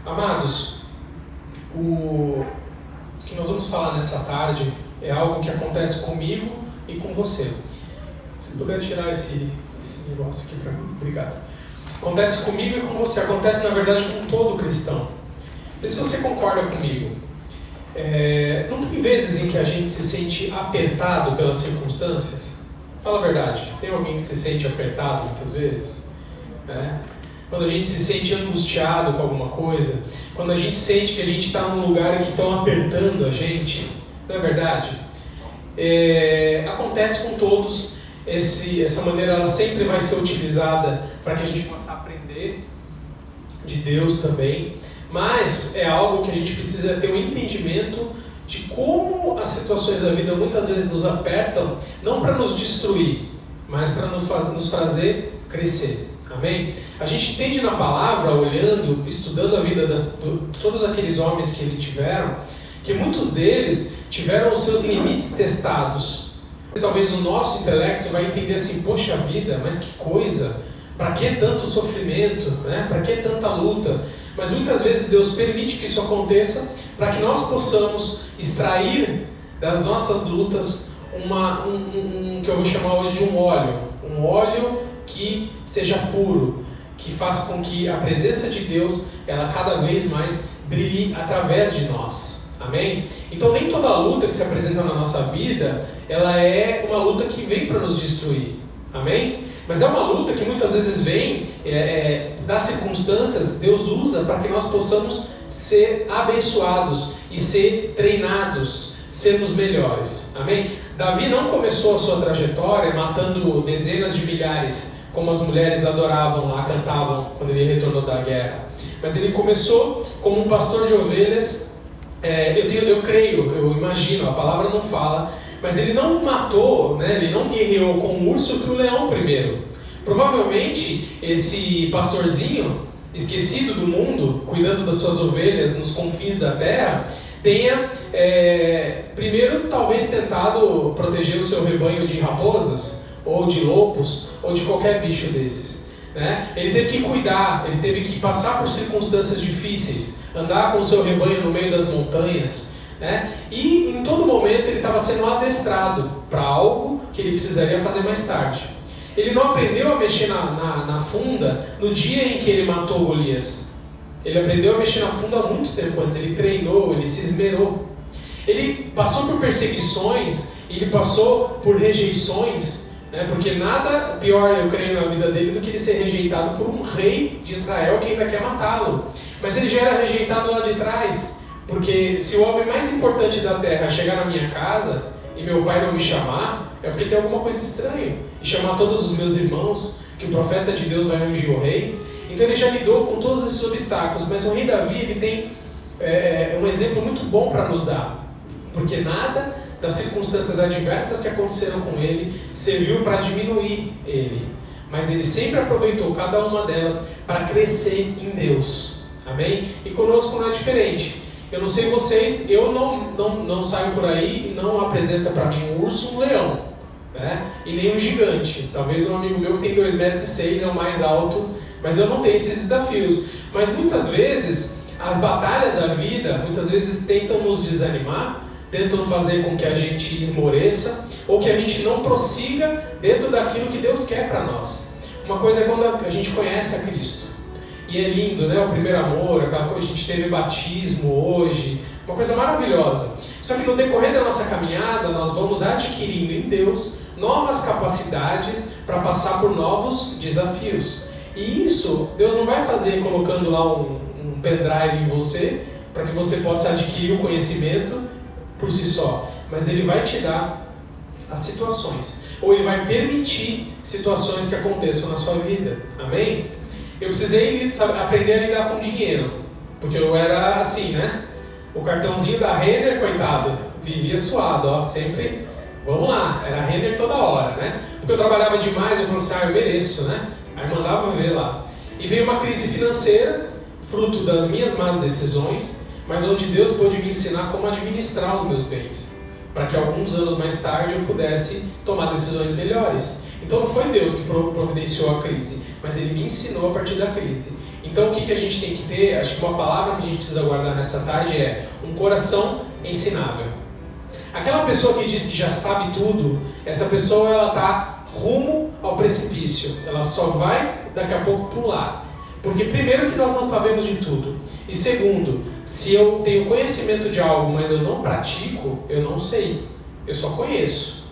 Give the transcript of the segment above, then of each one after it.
Amados, o que nós vamos falar nessa tarde é algo que acontece comigo e com você. Se puder tirar esse negócio aqui para mim, obrigado. Acontece comigo e com você, acontece na verdade com todo cristão. Vê se você concorda comigo. Não tem vezes em que a gente se sente apertado pelas circunstâncias? Fala a verdade, tem alguém que se sente apertado muitas vezes? Quando a gente se sente angustiado com alguma coisa, quando a gente sente que a gente está num lugar que estão apertando a gente, não é verdade? Acontece com todos, essa maneira ela sempre vai ser utilizada para que a gente possa aprender de Deus também, mas é algo que a gente precisa ter um entendimento de como as situações da vida muitas vezes nos apertam, não para nos destruir, mas para nos fazer crescer. Amém? A gente entende na palavra, olhando, estudando a vida de todos aqueles homens que eles tiveram, que muitos deles tiveram os seus limites testados. Talvez o nosso intelecto vai entender assim, poxa vida, mas que coisa, para que tanto sofrimento, né? Para que tanta luta? Mas muitas vezes Deus permite que isso aconteça para que nós possamos extrair das nossas lutas que eu vou chamar hoje de um óleo que seja puro, que faça com que a presença de Deus, ela cada vez mais brilhe através de nós. Amém? Então nem toda luta que se apresenta na nossa vida, ela é uma luta que vem para nos destruir. Amém? Mas é uma luta que muitas vezes vem das circunstâncias, Deus usa para que nós possamos ser abençoados e ser treinados, sermos melhores. Amém? Davi não começou a sua trajetória matando dezenas de milhares, como as mulheres adoravam lá, cantavam quando ele retornou da guerra. Mas ele começou como um pastor de ovelhas. Eu creio, eu imagino, a palavra não fala, mas ele não matou, né, ele não guerreou com o urso que o leão primeiro. Provavelmente esse pastorzinho, esquecido do mundo, cuidando das suas ovelhas nos confins da terra, tenha primeiro talvez tentado proteger o seu rebanho de raposas, ou de lobos, ou de qualquer bicho desses, né? Ele teve que cuidar, ele teve que passar por circunstâncias difíceis, andar com o seu rebanho no meio das montanhas, né? E em todo momento ele estava sendo adestrado para algo que ele precisaria fazer mais tarde. Ele não aprendeu a mexer na funda no dia em que ele matou Golias. Ele aprendeu a mexer na funda há muito tempo antes, ele treinou, ele se esmerou. Ele passou por perseguições, ele passou por rejeições, né? Porque nada pior, eu creio, na vida dele do que ele ser rejeitado por um rei de Israel que ainda quer matá-lo. Mas ele já era rejeitado lá de trás, porque se o homem mais importante da terra chegar na minha casa e meu pai não me chamar, é porque tem alguma coisa estranha. E chamar todos os meus irmãos, que o profeta de Deus vai ungir o rei. Então ele já lidou com todos esses obstáculos, mas o rei Davi ele tem um exemplo muito bom para nos dar, porque nada das circunstâncias adversas que aconteceram com ele serviu para diminuir ele, mas ele sempre aproveitou cada uma delas para crescer em Deus. Amém? E conosco não é diferente. Eu não sei vocês, eu não saio por aí e não apresenta para mim um urso, um leão, né? E nem um gigante. Talvez um amigo meu que tem 2,6 metros é o mais alto, mas eu não tenho esses desafios. Mas muitas vezes, as batalhas da vida, muitas vezes tentam nos desanimar, tentam fazer com que a gente esmoreça, ou que a gente não prossiga dentro daquilo que Deus quer para nós. Uma coisa é quando a gente conhece a Cristo. E é lindo, né? O primeiro amor, aquela coisa, a gente teve batismo hoje, uma coisa maravilhosa. Só que no decorrer da nossa caminhada, nós vamos adquirindo em Deus novas capacidades para passar por novos desafios. E isso, Deus não vai fazer colocando lá um pendrive em você, para que você possa adquirir o conhecimento por si só. Mas Ele vai te dar as situações, ou Ele vai permitir situações que aconteçam na sua vida. Amém? Eu precisei aprender a lidar com dinheiro, porque eu era assim, né? O cartãozinho da Renner, coitado, vivia suado, ó, sempre, vamos lá, era Renner toda hora, né? Porque eu trabalhava demais, eu falei assim, eu mereço, né? Aí mandava ver lá. E veio uma crise financeira, fruto das minhas más decisões, mas onde Deus pôde me ensinar como administrar os meus bens, para que alguns anos mais tarde eu pudesse tomar decisões melhores. Então não foi Deus que providenciou a crise, mas Ele me ensinou a partir da crise. Então o que a gente tem que ter, acho que uma palavra que a gente precisa guardar nessa tarde é um coração ensinável. Aquela pessoa que diz que já sabe tudo, essa pessoa ela está rumo ao precipício, ela só vai daqui a pouco pular. Porque primeiro que nós não sabemos de tudo, e segundo, se eu tenho conhecimento de algo, mas eu não pratico, eu não sei, eu só conheço.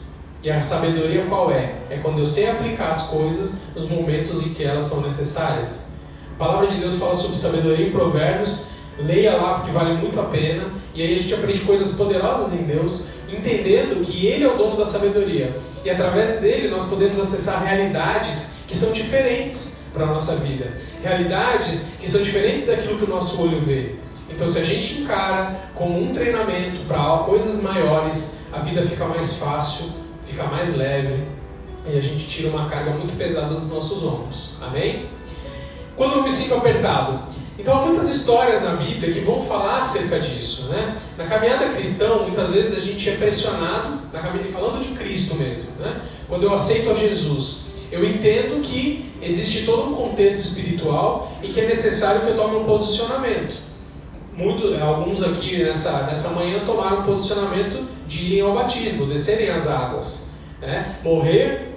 E a sabedoria qual é? É quando eu sei aplicar as coisas nos momentos em que elas são necessárias. A palavra de Deus fala sobre sabedoria em Provérbios, leia lá porque vale muito a pena, e aí a gente aprende coisas poderosas em Deus, entendendo que Ele é o dono da sabedoria, e através dele nós podemos acessar realidades que são diferentes para a nossa vida, realidades que são diferentes daquilo que o nosso olho vê. Então se a gente encara como um treinamento para coisas maiores, a vida fica mais fácil, fica mais leve, e a gente tira uma carga muito pesada dos nossos ombros. Amém? Quando eu me sinto apertado, então há muitas histórias na Bíblia que vão falar acerca disso, né? Na caminhada cristã, muitas vezes a gente é pressionado, falando de Cristo mesmo, né? Quando eu aceito a Jesus, eu entendo que existe todo um contexto espiritual e que é necessário que eu tome um posicionamento. Alguns aqui nessa manhã tomaram um posicionamento de irem ao batismo, descerem as águas, né? Morrer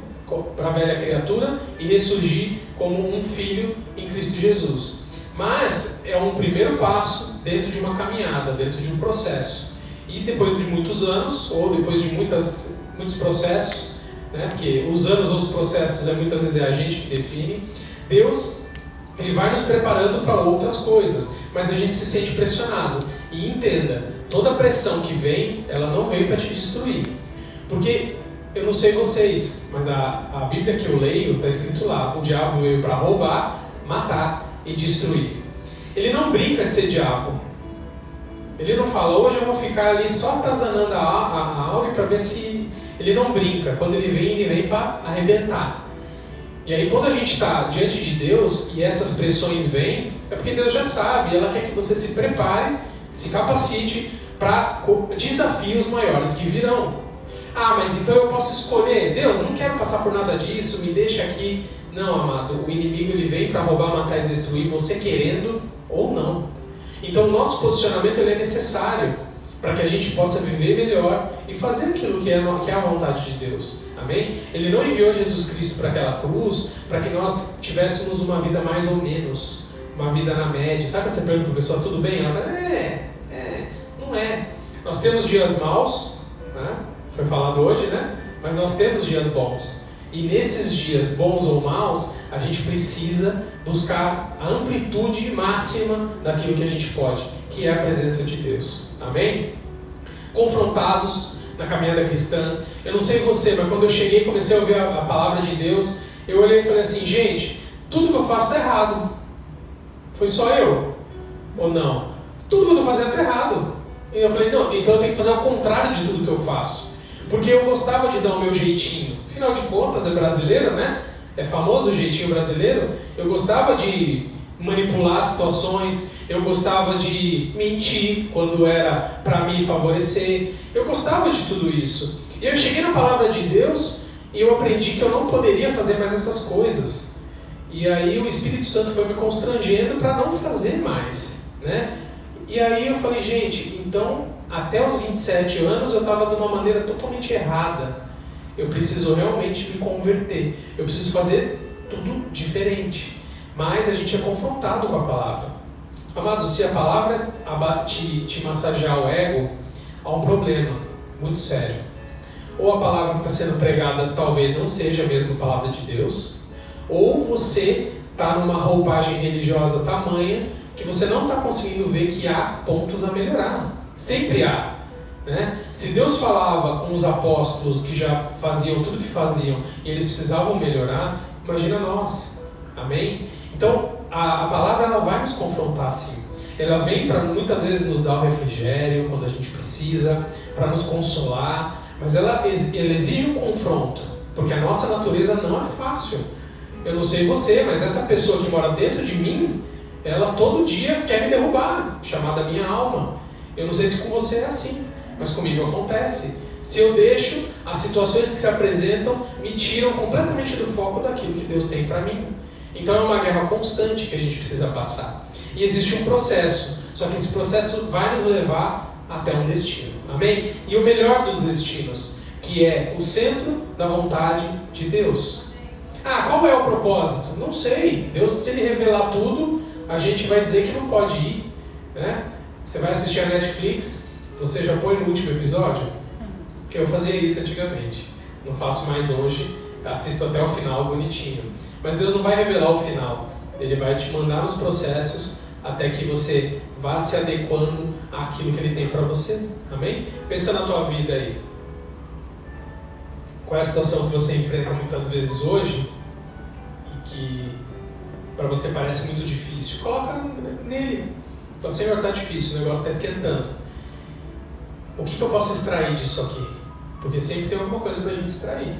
para a velha criatura e ressurgir como um filho em Cristo Jesus. Mas é um primeiro passo dentro de uma caminhada, dentro de um processo. E depois de muitos anos, ou depois de muitos processos, né, porque os anos ou os processos muitas vezes é a gente que define, Deus Ele vai nos preparando para outras coisas, mas a gente se sente pressionado. E entenda, toda pressão que vem, ela não veio para te destruir. Porque, eu não sei vocês, mas a Bíblia que eu leio, está escrito lá, o diabo veio para roubar, matar e destruir. Ele não brinca de ser diabo. Ele não fala, hoje eu vou ficar ali só atazanando a aula para ver se... Ele não brinca. Quando ele vem para arrebentar. E aí quando a gente está diante de Deus e essas pressões vêm, é porque Deus já sabe, ela quer que você se prepare, se capacite para desafios maiores que virão. Ah, mas então eu posso escolher, Deus, eu não quero passar por nada disso, me deixa aqui. Não, amado, o inimigo ele vem para roubar, matar e destruir, você querendo ou não. Então o nosso posicionamento ele é necessário para que a gente possa viver melhor e fazer aquilo que é a vontade de Deus. Amém? Ele não enviou Jesus Cristo para aquela cruz para que nós tivéssemos uma vida mais ou menos, uma vida na média. Sabe quando você pergunta para a pessoa, tudo bem? Ela fala, não é. Nós temos dias maus, né? Foi falado hoje, né? Mas nós temos dias bons. E nesses dias bons ou maus, a gente precisa buscar a amplitude máxima daquilo que a gente pode, que é a presença de Deus. Amém? Confrontados na caminhada cristã. Eu não sei você, mas quando eu cheguei e comecei a ouvir a palavra de Deus, eu olhei e falei assim, gente, tudo que eu faço está errado. Foi só eu? Ou não? Tudo que eu estou fazendo está errado. E eu falei, não, então eu tenho que fazer o contrário de tudo que eu faço. Porque eu gostava de dar o meu jeitinho. Afinal de contas, é brasileiro, né? É famoso o jeitinho brasileiro. Eu gostava de manipular situações. Eu gostava de mentir quando era para me favorecer. Eu gostava de tudo isso. E eu cheguei na palavra de Deus e eu aprendi que eu não poderia fazer mais essas coisas. E aí o Espírito Santo foi me constrangendo para não fazer mais, né? E aí eu falei, gente, então até os 27 anos eu estava de uma maneira totalmente errada. Eu preciso realmente me converter. Eu preciso fazer tudo diferente. Mas a gente é confrontado com a palavra. Amado, se a palavra te massagear o ego, há um problema muito sério. Ou a palavra que está sendo pregada talvez não seja a mesma palavra de Deus, ou você está numa roupagem religiosa tamanha que você não está conseguindo ver que há pontos a melhorar. Sempre há, né? Se Deus falava com os apóstolos que já faziam tudo o que faziam e eles precisavam melhorar, imagina nós. Amém? Então, a palavra ela vai nos confrontar assim. Ela vem para muitas vezes nos dar o refrigério quando a gente precisa, para nos consolar, mas ela exige um confronto, porque a nossa natureza não é fácil. Eu não sei você, mas essa pessoa que mora dentro de mim, ela todo dia quer me derrubar, chamada minha alma. Eu não sei se com você é assim, mas comigo acontece. Se eu deixo, as situações que se apresentam me tiram completamente do foco daquilo que Deus tem para mim. Então é uma guerra constante que a gente precisa passar. E existe um processo, só que esse processo vai nos levar até um destino. Amém? E o melhor dos destinos, que é o centro da vontade de Deus. Qual é o propósito? Não sei. Deus, se Ele revelar tudo, a gente vai dizer que não pode ir, né? Você vai assistir a Netflix, você já põe no último episódio? Porque eu fazia isso antigamente. Não faço mais hoje, assisto até o final bonitinho. Mas Deus não vai revelar o final. Ele vai te mandar nos processos até que você vá se adequando àquilo que Ele tem para você. Amém? Pensa na tua vida aí. Qual é a situação que você enfrenta muitas vezes hoje e que para você parece muito difícil? Coloca nele. Fala, Senhor, está difícil, o negócio está esquentando. O que eu posso extrair disso aqui? Porque sempre tem alguma coisa para a gente extrair.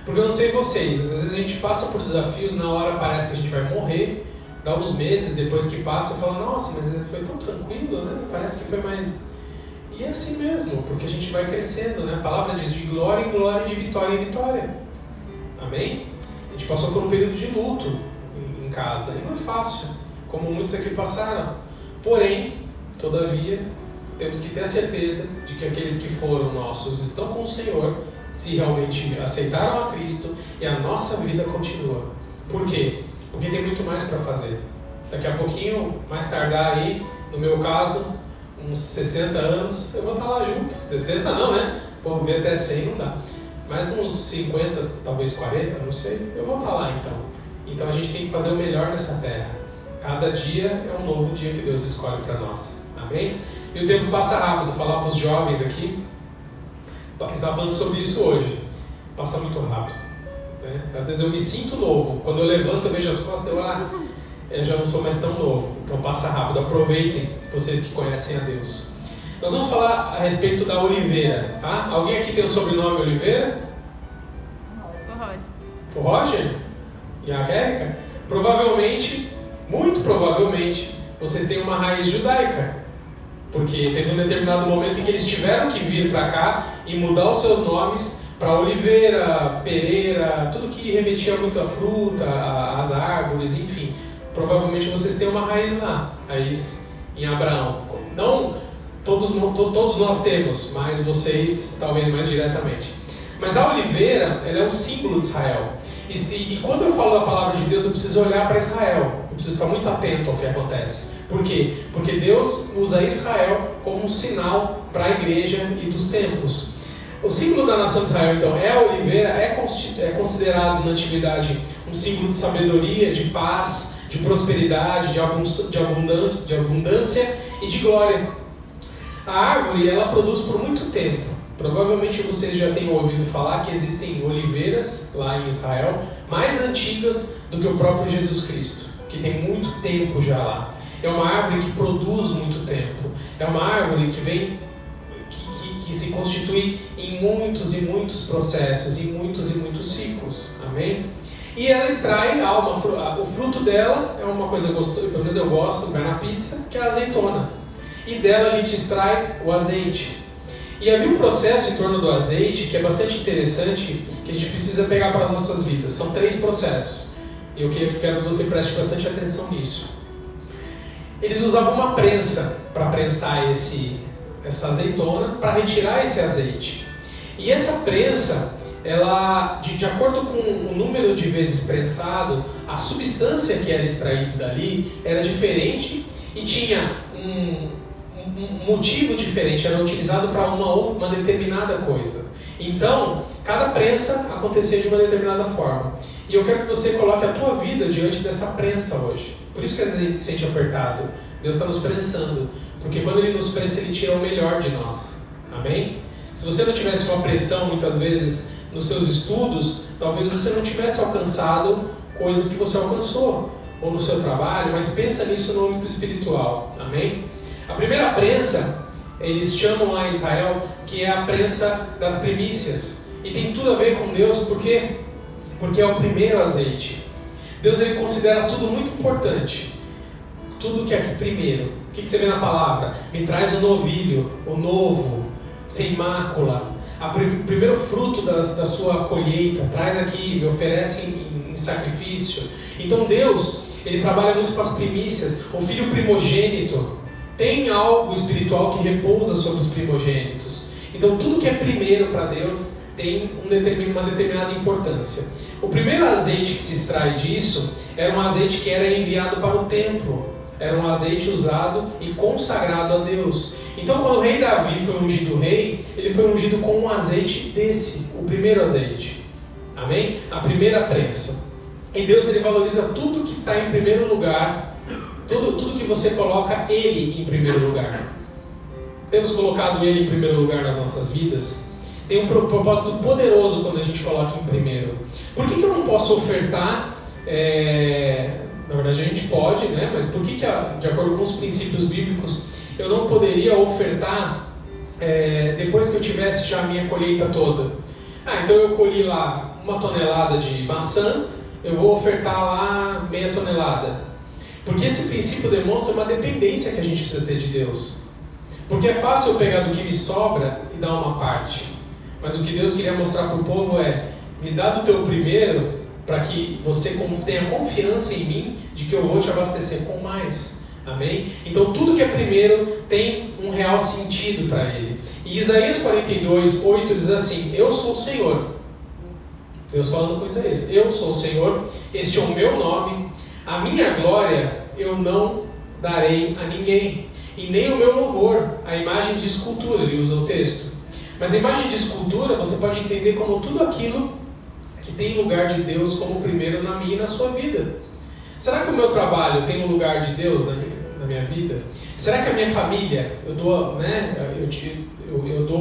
Porque eu não sei vocês, mas às vezes a gente passa por desafios, na hora parece que a gente vai morrer, dá uns meses, depois que passa, fala, nossa, mas foi tão tranquilo, né? Parece que foi mais... E é assim mesmo, porque a gente vai crescendo, né? A palavra diz de glória em glória, de vitória em vitória. Amém? A gente passou por um período de luto em casa, e não é fácil, como muitos aqui passaram. Porém, todavia, temos que ter a certeza de que aqueles que foram nossos estão com o Senhor, se realmente aceitaram a Cristo, e a nossa vida continua. Por quê? Porque tem muito mais para fazer. Daqui a pouquinho, mais tardar aí, no meu caso, uns 60 anos, eu vou estar lá junto. 60 não, né? Vou ver até 100 não dá. Mais uns 50, talvez 40, não sei. Eu vou estar lá então. Então a gente tem que fazer o melhor nessa terra. Cada dia é um novo dia que Deus escolhe para nós. Amém? E o tempo passa rápido. Falar para os jovens aqui. A gente estava falando sobre isso hoje. Passa muito rápido. Né? Às vezes eu me sinto novo. Quando eu levanto, eu vejo as costas, eu já não sou mais tão novo. Então passa rápido. Aproveitem, vocês que conhecem a Deus. Nós vamos falar a respeito da oliveira. Tá? Alguém aqui tem o sobrenome Oliveira? O Roger. O Roger? E a Érica? Provavelmente, muito provavelmente, vocês têm uma raiz judaica. Porque teve um determinado momento em que eles tiveram que vir para cá e mudar os seus nomes para Oliveira, Pereira, tudo que remetia muito à fruta, às árvores, enfim. Provavelmente vocês têm uma raiz lá, raiz em Abraão. Não todos nós temos, mas vocês talvez mais diretamente. Mas a oliveira, ela é um símbolo de Israel. E quando eu falo da palavra de Deus, eu preciso olhar para Israel. Eu preciso ficar muito atento ao que acontece. Por quê? Porque Deus usa Israel como um sinal para a igreja e dos templos. O símbolo da nação de Israel, então, é a oliveira, é considerado na antiguidade um símbolo de sabedoria, de paz, de prosperidade, de abundância e de glória. A árvore, ela produz por muito tempo. Provavelmente vocês já tenham ouvido falar que existem oliveiras lá em Israel mais antigas do que o próprio Jesus Cristo, que tem muito tempo já lá. É uma árvore que produz muito tempo. É uma árvore que vem, que se constitui em muitos e muitos processos, em muitos e muitos ciclos. Amém? E ela extrai o fruto dela é uma coisa gostosa, pelo menos eu gosto, vai na pizza, que é a azeitona. E dela a gente extrai o azeite. E havia um processo em torno do azeite que é bastante interessante, que a gente precisa pegar para as nossas vidas. São 3 processos. E eu quero que você preste bastante atenção nisso. Eles usavam uma prensa para prensar essa azeitona, para retirar esse azeite. E essa prensa, ela, de acordo com o número de vezes prensado, a substância que era extraída dali era diferente e tinha um motivo diferente, era utilizado para uma determinada coisa. Então, cada prensa acontecia de uma determinada forma. E eu quero que você coloque a tua vida diante dessa prensa hoje. Por isso que às vezes a gente se sente apertado. Deus está nos prensando. Porque quando Ele nos prensa, Ele tira o melhor de nós. Amém? Se você não tivesse uma pressão, muitas vezes, nos seus estudos, talvez você não tivesse alcançado coisas que você alcançou. Ou no seu trabalho, mas pensa nisso no âmbito espiritual. Amém? A primeira prensa, eles chamam lá em Israel, que é a prensa das primícias. E tem tudo a ver com Deus, por quê? Porque é o primeiro azeite. Deus, ele considera tudo muito importante. Tudo que é aqui primeiro. O que você vê na palavra? Me traz o novilho, o novo, sem mácula. primeiro fruto da sua colheita, traz aqui, me oferece em sacrifício. Então Deus, Ele trabalha muito com as primícias. O filho primogênito tem algo espiritual que repousa sobre os primogênitos. Então tudo que é primeiro para Deus tem uma determinada importância. O primeiro azeite que se extrai disso era um azeite que era enviado para o templo. Era um azeite usado e consagrado a Deus. Então quando o rei Davi foi ungido rei, ele foi ungido com um azeite desse, o primeiro azeite. Amém? A primeira prensa. Em Deus Ele valoriza tudo que está em primeiro lugar, tudo que você coloca Ele em primeiro lugar. Temos colocado Ele em primeiro lugar nas nossas vidas? Tem um propósito poderoso quando a gente coloca em primeiro. Por que eu não posso ofertar? Na verdade a gente pode, né? Mas por que, de acordo com os princípios bíblicos, eu não poderia ofertar depois que eu tivesse já a minha colheita toda? Então eu colhi lá 1 tonelada de maçã, eu vou ofertar lá meia tonelada. Porque esse princípio demonstra uma dependência que a gente precisa ter de Deus. Porque é fácil eu pegar do que me sobra e dar uma parte. Mas o que Deus queria mostrar para o povo me dá do teu primeiro, para que você tenha confiança em mim, de que eu vou te abastecer com mais. Amém? Então tudo que é primeiro tem um real sentido para Ele. E Isaías 42:8 diz assim: eu sou o Senhor. Deus falando com Isaías: eu sou o Senhor, este é o meu nome, a minha glória eu não darei a ninguém, e nem o meu louvor a imagens de escultura. Ele usa o texto. Mas a imagem de escultura você pode entender como tudo aquilo que tem lugar de Deus como primeiro na minha e na sua vida. Será que o meu trabalho tem um lugar de Deus na minha vida? Será que a minha família, eu dou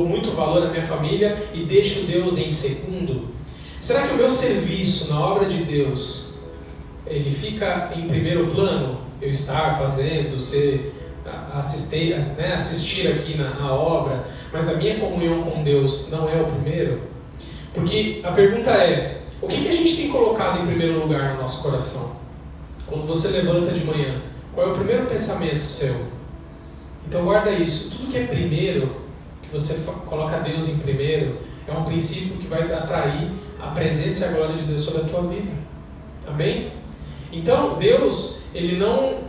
muito valor à minha família e deixo Deus em segundo? Será que o meu serviço na obra de Deus, ele fica em primeiro plano? Eu estar fazendo, assistir aqui na obra, mas a minha comunhão com Deus não é o primeiro? Porque a pergunta é: o que a gente tem colocado em primeiro lugar no nosso coração? Quando você levanta de manhã, qual é o primeiro pensamento seu? Então guarda isso. Tudo que é primeiro, que você coloca Deus em primeiro, é um princípio que vai atrair a presença e a glória de Deus sobre a tua vida. Amém? Então Deus, Ele não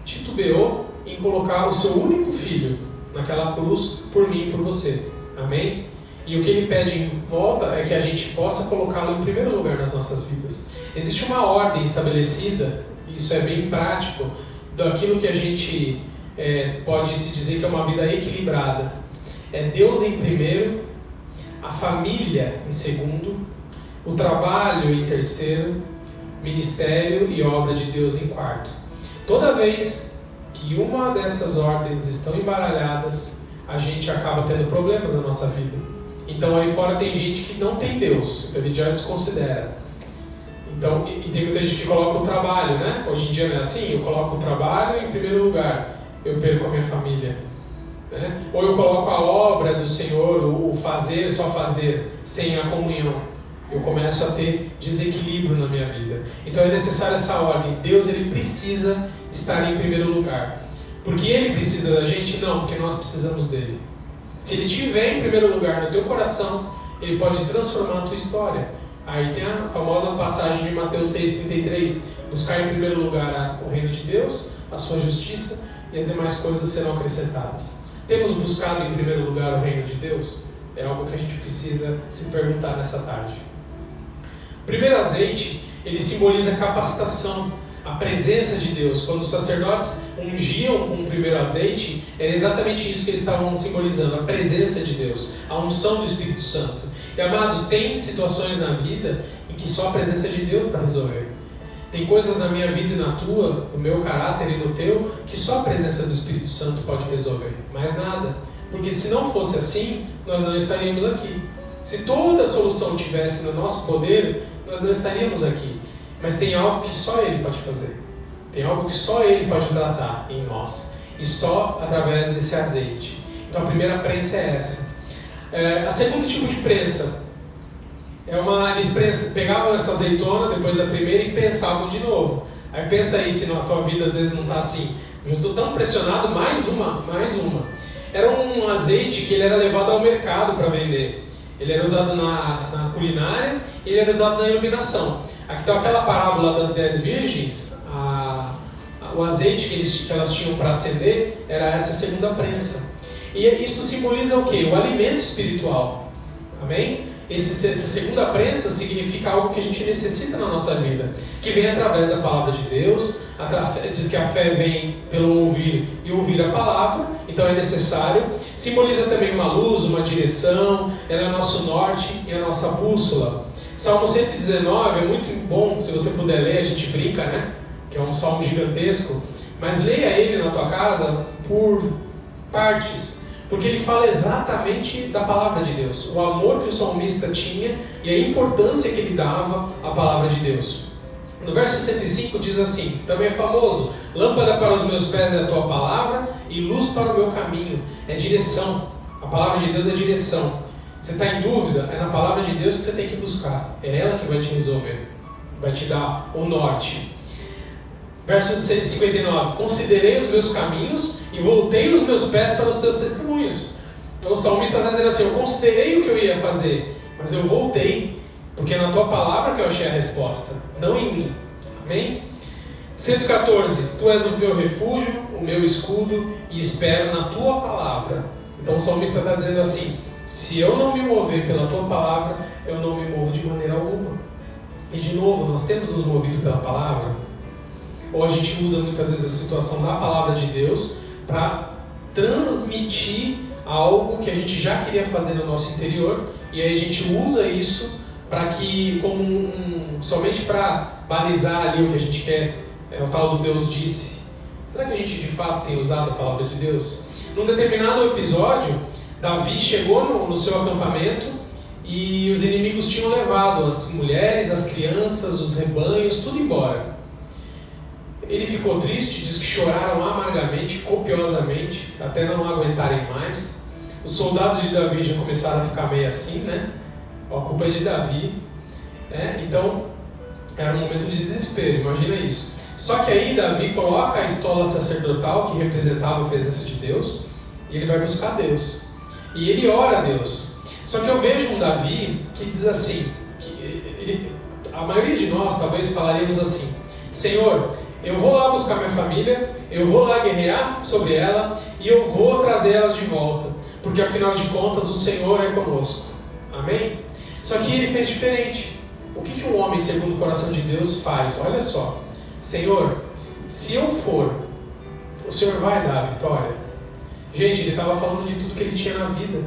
titubeou em colocar o seu único filho naquela cruz por mim e por você. Amém? E o que Ele pede em volta é que a gente possa colocá-lo em primeiro lugar nas nossas vidas. Existe uma ordem estabelecida, e isso é bem prático, daquilo que a gente pode se dizer que é uma vida equilibrada. É Deus em primeiro, a família em segundo, o trabalho em terceiro, ministério e obra de Deus em quarto. Toda vez que uma dessas ordens estão embaralhadas, a gente acaba tendo problemas na nossa vida. Então aí fora tem gente que não tem Deus, então ele já desconsidera. Então, e tem muita gente que coloca o trabalho, né? Hoje em dia não é assim, eu coloco o trabalho em primeiro lugar, eu perco a minha família. Né? Ou eu coloco a obra do Senhor, o fazer, só fazer, sem a comunhão. Eu começo a ter desequilíbrio na minha vida. Então é necessária essa ordem. Deus, Ele precisa estar em primeiro lugar. Porque Ele precisa da gente? Não, porque nós precisamos dEle. Se Ele estiver em primeiro lugar no teu coração, Ele pode transformar a tua história. Aí tem a famosa passagem de Mateus 6,33. Buscar em primeiro lugar o reino de Deus, a sua justiça, e as demais coisas serão acrescentadas. Temos buscado em primeiro lugar o reino de Deus? É algo que a gente precisa se perguntar nessa tarde. O primeiro azeite, ele simboliza a capacitação, a presença de Deus. Quando os sacerdotes ungiam com o primeiro azeite, era exatamente isso que eles estavam simbolizando, a presença de Deus, a unção do Espírito Santo. E amados, tem situações na vida em que só a presença de Deus para resolver. Tem coisas na minha vida e na tua, no meu caráter e no teu, que só a presença do Espírito Santo pode resolver. Mais nada. Porque se não fosse assim, nós não estaríamos aqui. Se toda a solução tivesse no nosso poder, nós não estaríamos aqui. Mas tem algo que só Ele pode fazer. Tem algo que só Ele pode tratar em nós. E só através desse azeite. Então a primeira prensa é essa. A segundo tipo de prensa eles pegavam essa azeitona depois da primeira e pensavam de novo. Aí pensa aí se na tua vida às vezes não está assim. Eu estou tão pressionado, mais uma. era um azeite que ele era levado ao mercado para vender. Ele era usado na culinária e ele era usado na iluminação. Aqui está aquela parábola das 10 virgens, o azeite que elas tinham para acender era essa segunda prensa. E isso simboliza o quê? O alimento espiritual. Amém? Essa segunda prensa significa algo que a gente necessita na nossa vida, que vem através da palavra de Deus. Diz que a fé vem pelo ouvir e ouvir a palavra, então é necessário. Simboliza também uma luz, uma direção, ela é o nosso norte e a nossa bússola. Salmo 119 é muito bom, se você puder ler, a gente brinca, né? Que é um salmo gigantesco, mas leia ele na tua casa por partes, porque ele fala exatamente da palavra de Deus, o amor que o salmista tinha e a importância que ele dava à palavra de Deus. No verso 105 diz assim, também é famoso: lâmpada para os meus pés é a tua palavra e luz para o meu caminho. É direção, a palavra de Deus é direção. Você está em dúvida? É na palavra de Deus que você tem que buscar, é ela que vai te resolver, vai te dar o norte. Verso 159, considerei os meus caminhos e voltei os meus pés para os teus testemunhos. Então o salmista está dizendo assim, eu considerei o que eu ia fazer, mas eu voltei, porque é na tua palavra que eu achei a resposta, não em mim. Amém? 114, tu és o meu refúgio, o meu escudo, e espero na tua palavra. Então o salmista está dizendo assim, se eu não me mover pela tua palavra, eu não me movo de maneira alguma. E de novo, nós temos nos movido pela palavra? Ou a gente usa muitas vezes a situação da palavra de Deus para transmitir algo que a gente já queria fazer no nosso interior, e aí a gente usa isso para que, somente para balizar ali o que a gente quer, é o tal do Deus disse. Será que a gente de fato tem usado a palavra de Deus? Num determinado episódio, Davi chegou no seu acampamento e os inimigos tinham levado as mulheres, as crianças, os rebanhos, tudo embora. Ele ficou triste, diz que choraram amargamente, copiosamente, até não aguentarem mais. Os soldados de Davi já começaram a ficar meio assim, né? A culpa é de Davi. Então, era um momento de desespero, imagina isso. Só que aí Davi coloca a estola sacerdotal, que representava a presença de Deus, e ele vai buscar Deus. E ele ora a Deus. Só que eu vejo um Davi que diz assim, a maioria de nós talvez falaríamos assim, Senhor, eu vou lá buscar minha família, eu vou lá guerrear sobre ela e eu vou trazer elas de volta, porque afinal de contas o Senhor é conosco. Amém? Só que ele fez diferente. O que um homem segundo o coração de Deus faz? Olha só, Senhor, se eu for, o Senhor vai dar a vitória? Gente, ele estava falando de tudo que ele tinha na vida,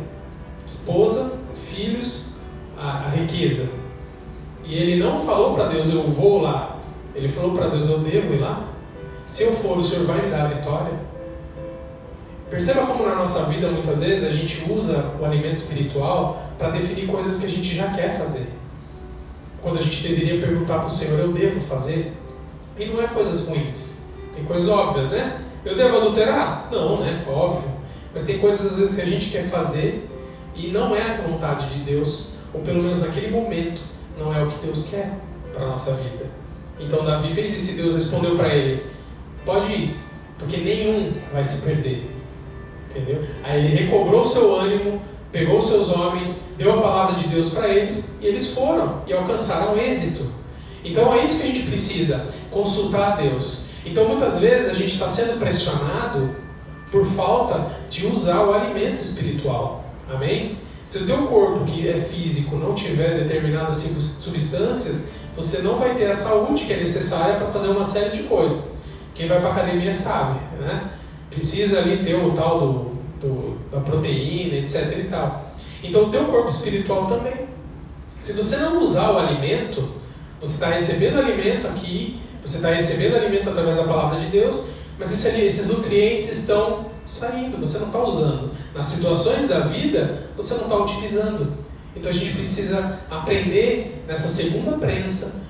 esposa, filhos, a riqueza, e ele não falou para Deus, eu vou lá. Ele falou para Deus, eu devo ir lá? Se eu for, o Senhor vai me dar a vitória? Perceba como na nossa vida, muitas vezes, a gente usa o alimento espiritual para definir coisas que a gente já quer fazer. Quando a gente deveria perguntar para o Senhor, eu devo fazer? E não é coisas ruins. Tem coisas óbvias, né? Eu devo adulterar? Não, né? Óbvio. Mas tem coisas, às vezes, que a gente quer fazer e não é a vontade de Deus, ou pelo menos naquele momento, não é o que Deus quer para a nossa vida. Então Davi fez isso e Deus respondeu para ele, pode ir, porque nenhum vai se perder. Entendeu? Aí ele recobrou o seu ânimo, pegou os seus homens, deu a palavra de Deus para eles, e eles foram e alcançaram êxito. Então é isso que a gente precisa, consultar a Deus. Então muitas vezes a gente está sendo pressionado por falta de usar o alimento espiritual. Amém? Se o teu corpo, que é físico, não tiver determinadas substâncias, você não vai ter a saúde que é necessária para fazer uma série de coisas. Quem vai para a academia sabe, né? Precisa ali ter o tal da proteína, etc. e tal. Então o teu corpo espiritual também. Se você não usar o alimento, você está recebendo alimento aqui, você está recebendo alimento através da palavra de Deus, mas esses nutrientes estão saindo, você não está usando. Nas situações da vida, você não está utilizando. Então a gente precisa aprender nessa segunda prensa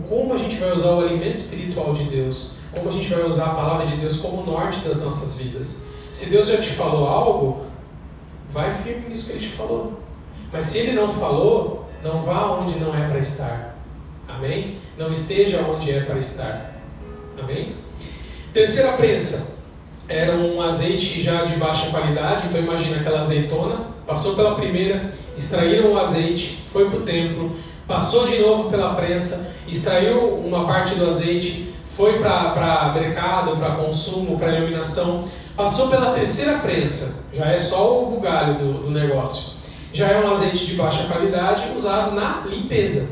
como a gente vai usar o alimento espiritual de Deus, como a gente vai usar a palavra de Deus como norte das nossas vidas. Se Deus já te falou algo, vai firme nisso que Ele te falou. Mas se Ele não falou, não vá onde não é para estar. Amém? Não esteja onde é para estar. Amém? Terceira prensa era um azeite já de baixa qualidade. Então imagina aquela azeitona, passou pela primeira, extraíram o azeite, foi para o templo, passou de novo pela prensa, extraiu uma parte do azeite, foi para mercado, para consumo, para iluminação, passou pela terceira prensa, já é só o bugalho do negócio. Já é um azeite de baixa qualidade usado na limpeza.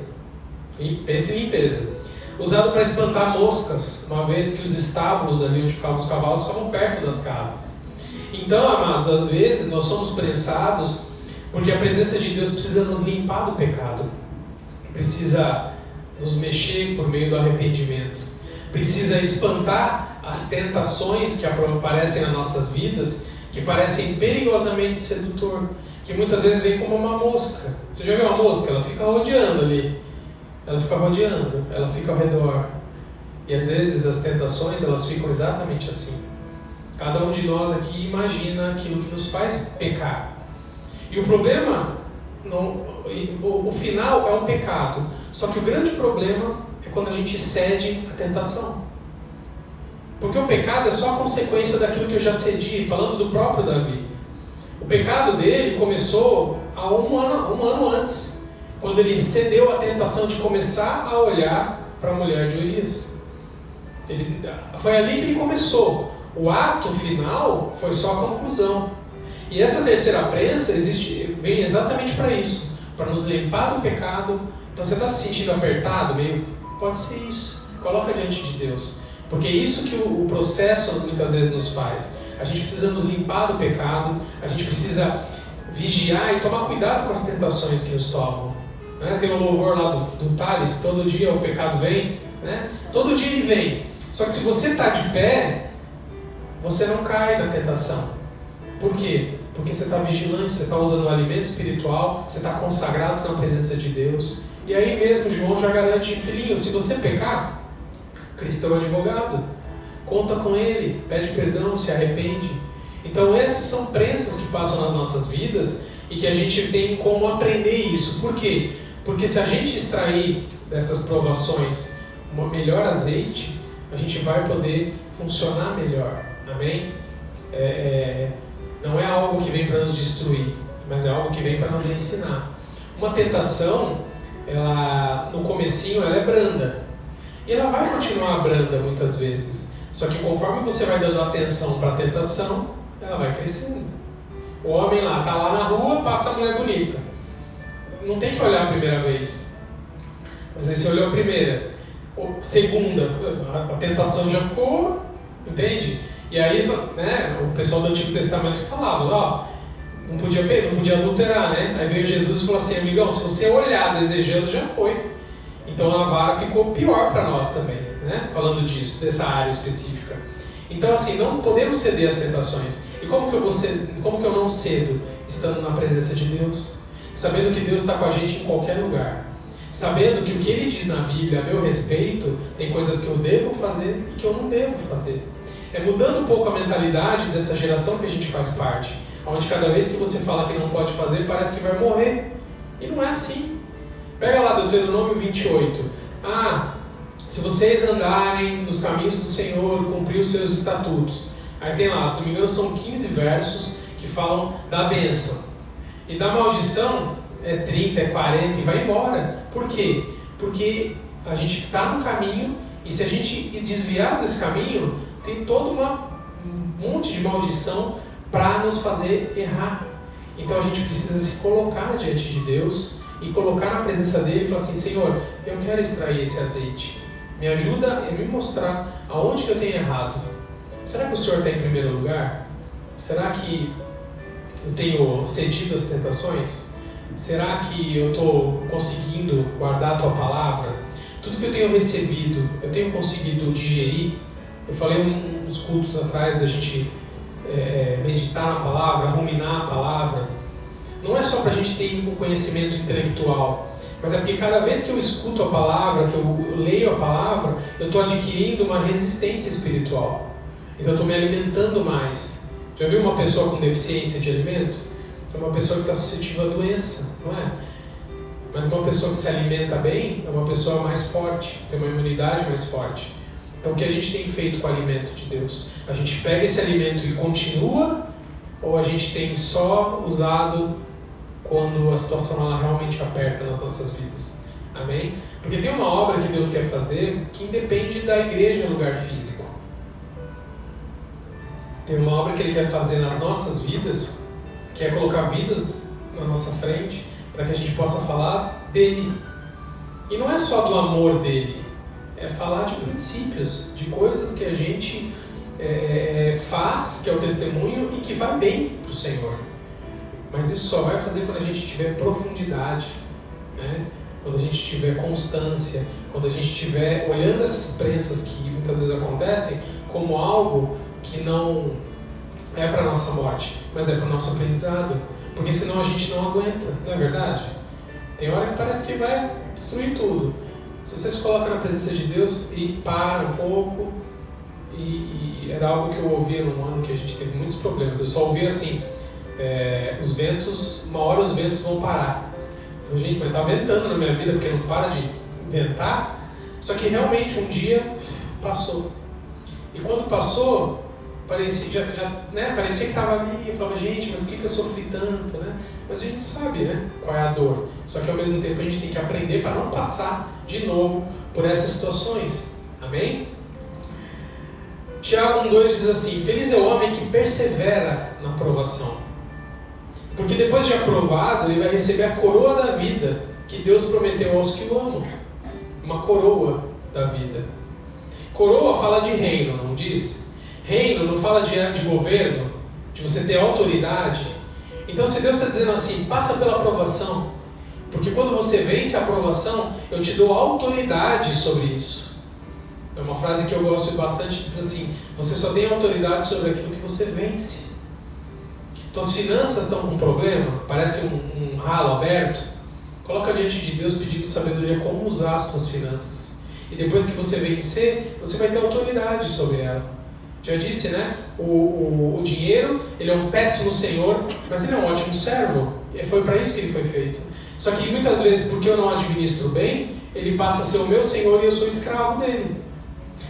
Pense em limpeza. Usado para espantar moscas, uma vez que os estábulos ali onde ficavam os cavalos ficavam perto das casas. Então, amados, às vezes nós somos prensados porque a presença de Deus precisa nos limpar do pecado. Precisa nos mexer por meio do arrependimento. Precisa espantar as tentações que aparecem nas nossas vidas, que parecem perigosamente sedutor, que muitas vezes vem como uma mosca. Você já viu uma mosca? Ela fica rodeando ali. Ela fica rodeando, ela fica ao redor. E às vezes as tentações, elas ficam exatamente assim. Cada um de nós aqui imagina aquilo que nos faz pecar. E o problema, o final é um pecado. Só que o grande problema é quando a gente cede à tentação. Porque o pecado é só a consequência daquilo que eu já cedi, falando do próprio Davi. O pecado dele começou há um ano antes, quando ele cedeu à tentação de começar a olhar para a mulher de Urias. Foi ali que ele começou. O ato final foi só a conclusão. E essa terceira prensa vem exatamente para isso, para nos limpar do pecado. Então você está se sentindo apertado, meio? Pode ser isso. Coloca diante de Deus. Porque é isso que o processo muitas vezes nos faz. A gente precisa nos limpar do pecado, a gente precisa vigiar e tomar cuidado com as tentações que nos tomam. Tem um louvor lá do Thales, todo dia o pecado vem, né? Todo dia ele vem. Só que se você está de pé, você não cai na tentação. Por quê? Porque você está vigilante, você está usando o alimento espiritual, você está consagrado na presença de Deus. E aí mesmo João já garante, filhinho, se você pecar, Cristo é o advogado. Conta com Ele, pede perdão, se arrepende. Então essas são prensas que passam nas nossas vidas e que a gente tem como aprender isso. Por quê? Porque se a gente extrair dessas provações um melhor azeite, a gente vai poder funcionar melhor. Amém? Não é algo que vem para nos destruir, mas é algo que vem para nos ensinar. Uma tentação, no comecinho, ela é branda. E ela vai continuar branda muitas vezes. Só que conforme você vai dando atenção para a tentação, ela vai crescendo. O homem está lá na rua, passa a mulher bonita. Não tem que olhar a primeira vez. Mas aí você olhou a primeira. Segunda, a tentação já ficou, entende? E aí, né, o pessoal do Antigo Testamento falava, não podia adulterar, né? Aí veio Jesus e falou assim, amigão, se você olhar desejando, já foi. Então a vara ficou pior para nós também, né? Falando disso, dessa área específica. Então assim, não podemos ceder às tentações. E como que eu não cedo? Estando na presença de Deus. Sabendo que Deus está com a gente em qualquer lugar. Sabendo que o que Ele diz na Bíblia a meu respeito, tem coisas que eu devo fazer e que eu não devo fazer. É mudando um pouco a mentalidade dessa geração que a gente faz parte. Onde cada vez que você fala que não pode fazer, parece que vai morrer. E não é assim. Pega lá Deuteronômio 28. Se vocês andarem nos caminhos do Senhor, cumprir os seus estatutos. Aí tem lá, se não me engano, são 15 versos que falam da bênção. E da maldição é 30, é 40 e vai embora. Por quê? Porque a gente está no caminho e se a gente desviar desse caminho, tem todo um monte de maldição para nos fazer errar. Então a gente precisa se colocar diante de Deus e colocar na presença dele e falar assim, Senhor, eu quero extrair esse azeite. Me ajuda a me mostrar aonde que eu tenho errado. Será que o Senhor está em primeiro lugar? Será que eu tenho cedido às tentações? Será que eu estou conseguindo guardar a Tua palavra? Tudo que eu tenho recebido, eu tenho conseguido digerir? Eu falei uns cultos atrás da gente meditar na palavra, ruminar a palavra. Não é só para a gente ter um conhecimento intelectual, mas é porque cada vez que eu escuto a palavra, que eu leio a palavra, eu estou adquirindo uma resistência espiritual. Então eu estou me alimentando mais. Já viu uma pessoa com deficiência de alimento? É uma pessoa que está suscetível à doença, não é? Mas uma pessoa que se alimenta bem é uma pessoa mais forte, tem uma imunidade mais forte. Então o que a gente tem feito com o alimento de Deus? A gente pega esse alimento e continua, ou a gente tem só usado quando a situação ela realmente aperta nas nossas vidas? Amém? Porque tem uma obra que Deus quer fazer que independe da igreja no lugar físico. Tem uma obra que Ele quer fazer nas nossas vidas, que é colocar vidas na nossa frente, para que a gente possa falar dele. E não é só do amor dele, é falar de princípios, de coisas que a gente faz, que é o testemunho e que vai bem para o Senhor. Mas isso só vai fazer quando a gente tiver profundidade, né? Quando a gente tiver constância, quando a gente estiver olhando essas prensas que muitas vezes acontecem como algo que não é para a nossa morte, mas é para o nosso aprendizado. Porque senão a gente não aguenta, não é verdade? Tem hora que parece que vai destruir tudo. Se você se coloca na presença de Deus e para um pouco, e era algo que eu ouvia num ano que a gente teve muitos problemas. Eu só ouvia assim, os ventos, uma hora os ventos vão parar. Eu falei, gente, mas está ventando na minha vida porque não para de ventar. Só que realmente um dia passou. E quando passou, parecia que estava ali. Eu falava, gente, mas por que eu sofri tanto, né? Mas a gente sabe, né, qual é a dor. Só que ao mesmo tempo a gente tem que aprender para não passar de novo por essas situações. Amém? Tiago 1,2 diz assim: feliz é o homem que persevera na provação, porque depois de aprovado ele vai receber a coroa da vida que Deus prometeu aos que o amam. Uma coroa da vida. Coroa fala de reino, não diz? Reino não fala de governo, de você ter autoridade. Então se Deus está dizendo assim, passa pela aprovação, porque quando você vence a aprovação, eu te dou autoridade sobre isso. É uma frase que eu gosto bastante, diz assim: você só tem autoridade sobre aquilo que você vence. Tuas finanças estão com problema, parece um ralo aberto, coloca diante de Deus pedindo sabedoria como usar as tuas finanças. E depois que você vencer, você vai ter autoridade sobre ela. Já disse, né? O dinheiro, ele é um péssimo senhor, mas ele é um ótimo servo. E foi para isso que ele foi feito. Só que muitas vezes, porque eu não administro bem, ele passa a ser o meu senhor e eu sou escravo dele.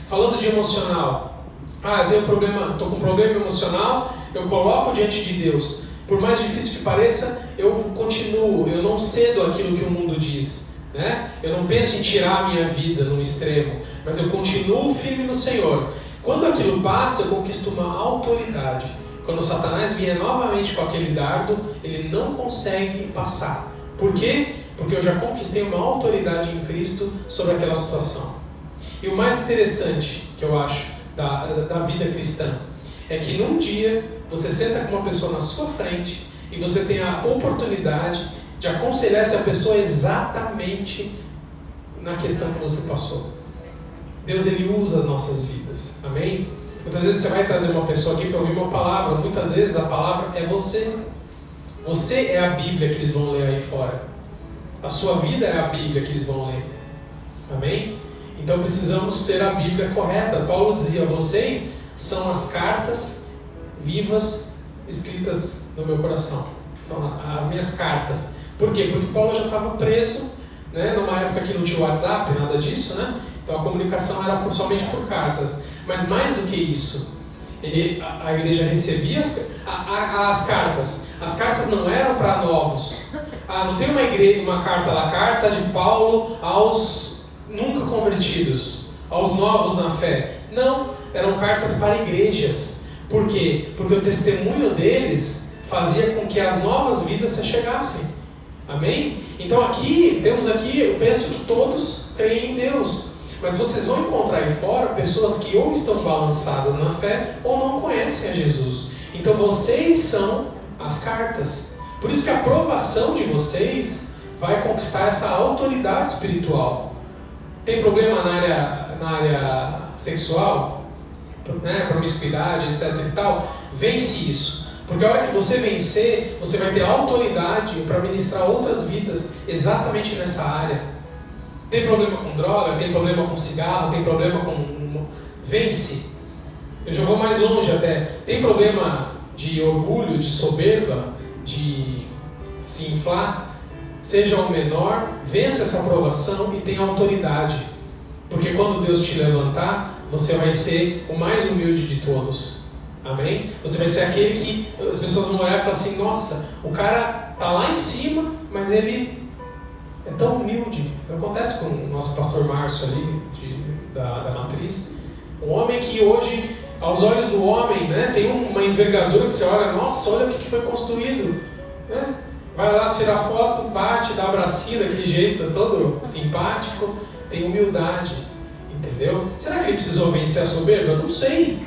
Falando de emocional. Eu tenho problema, estou com um problema emocional, eu coloco diante de Deus. Por mais difícil que pareça, eu continuo, eu não cedo aquilo que o mundo diz. Né? Eu não penso em tirar a minha vida num extremo, mas eu continuo firme no Senhor. Quando aquilo passa, eu conquisto uma autoridade. Quando Satanás vier novamente com aquele dardo, ele não consegue passar. Por quê? Porque eu já conquistei uma autoridade em Cristo sobre aquela situação. E o mais interessante que eu acho da vida cristã é que num dia você senta com uma pessoa na sua frente e você tem a oportunidade de aconselhar essa pessoa exatamente na questão que você passou. Deus, Ele usa as nossas vidas. Amém? Muitas vezes você vai trazer uma pessoa aqui para ouvir uma palavra. Muitas vezes a palavra é você. Você é a Bíblia que eles vão ler aí fora. A sua vida é a Bíblia que eles vão ler. Amém? Então precisamos ser a Bíblia correta. Paulo dizia, vocês são as cartas vivas escritas no meu coração. São as minhas cartas. Por quê? Porque Paulo já estava preso, né? Numa época que não tinha WhatsApp, nada disso, né? Então a comunicação era somente por cartas. Mas mais do que isso, a igreja recebia as cartas. As cartas não eram para novos. Não tem uma carta lá, carta de Paulo aos nunca convertidos, aos novos na fé. Não, eram cartas para igrejas. Por quê? Porque o testemunho deles fazia com que as novas vidas se chegassem. Amém? Então eu penso que todos creem em Deus. Mas vocês vão encontrar aí fora pessoas que ou estão balançadas na fé ou não conhecem a Jesus. Então vocês são as cartas. Por isso que a aprovação de vocês vai conquistar essa autoridade espiritual. Tem problema na área sexual, né, promiscuidade, etc e tal? Vence isso. Porque a hora que você vencer, você vai ter autoridade para ministrar outras vidas exatamente nessa área. Tem problema com droga, tem problema com cigarro, tem problema com... Vence. Eu já vou mais longe até. Tem problema de orgulho, de soberba, de se inflar. Seja o menor, vença essa aprovação e tenha autoridade. Porque quando Deus te levantar, você vai ser o mais humilde de todos. Amém? Você vai ser aquele que as pessoas vão olhar e falar assim, nossa, o cara tá lá em cima, mas ele é tão humilde. Acontece com o nosso pastor Márcio ali, da Matriz. Um homem que hoje, aos olhos do homem, né, tem uma envergadura que você olha, nossa, olha o que foi construído. Né? Vai lá tirar foto, bate, dá abracinho daquele jeito, todo simpático, tem humildade. Entendeu? Será que ele precisou vencer a soberba? Não sei.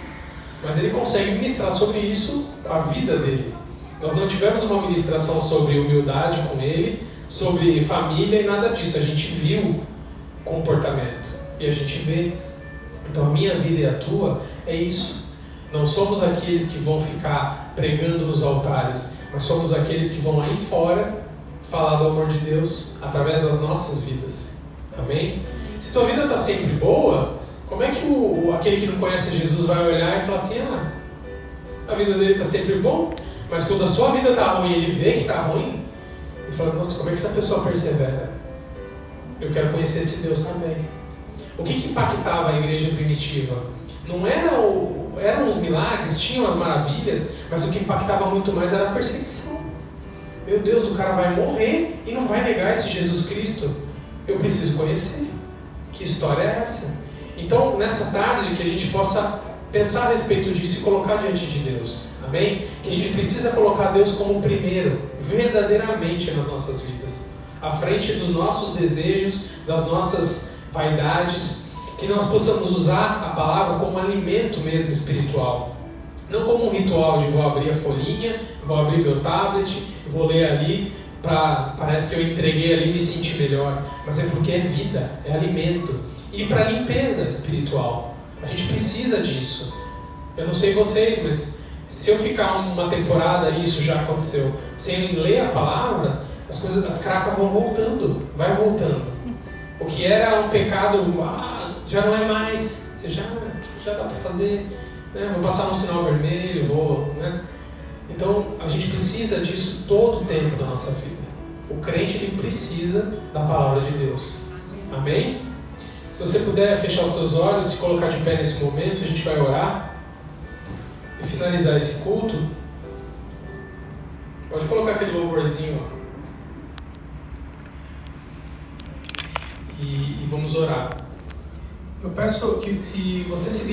Mas ele consegue ministrar sobre isso a vida dele. Nós não tivemos uma ministração sobre humildade com ele, sobre família e nada disso. A gente viu comportamento e a gente vê. Então a minha vida e a tua é isso. Não somos aqueles que vão ficar pregando nos altares, mas somos aqueles que vão aí fora falar do amor de Deus através das nossas vidas. Amém? Se tua vida está sempre boa, como é que aquele que não conhece Jesus vai olhar e falar assim, a vida dele está sempre bom, mas quando a sua vida está ruim, ele vê que está ruim, e fala, nossa, como é que essa pessoa persevera? Eu quero conhecer esse Deus também. O que impactava a igreja primitiva? Não eram os milagres, tinham as maravilhas, mas o que impactava muito mais era a perseguição. Meu Deus, o cara vai morrer e não vai negar esse Jesus Cristo. Eu preciso conhecer. Que história é essa? Então, nessa tarde, que a gente possa pensar a respeito disso e colocar diante de Deus. Amém? Que a gente precisa colocar Deus como primeiro, verdadeiramente nas nossas vidas. À frente dos nossos desejos, das nossas vaidades. Que nós possamos usar a palavra como alimento mesmo espiritual. Não como um ritual de vou abrir a folhinha, vou abrir meu tablet, vou ler ali, parece que eu entreguei ali e me senti melhor. Mas é porque é vida, é alimento. E para limpeza espiritual. A gente precisa disso. Eu não sei vocês, mas se eu ficar uma temporada, isso já aconteceu, sem ler a palavra, as cracas vão voltando, vai voltando. O que era um pecado, já não é mais. Você já dá para fazer, né? Vou passar um sinal vermelho, né? Então a gente precisa disso todo o tempo da nossa vida. O crente ele precisa da palavra de Deus. Amém? Se você puder fechar os teus olhos, se colocar de pé nesse momento, a gente vai orar e finalizar esse culto. Pode colocar aquele louvorzinho, e vamos orar. Eu peço que se você se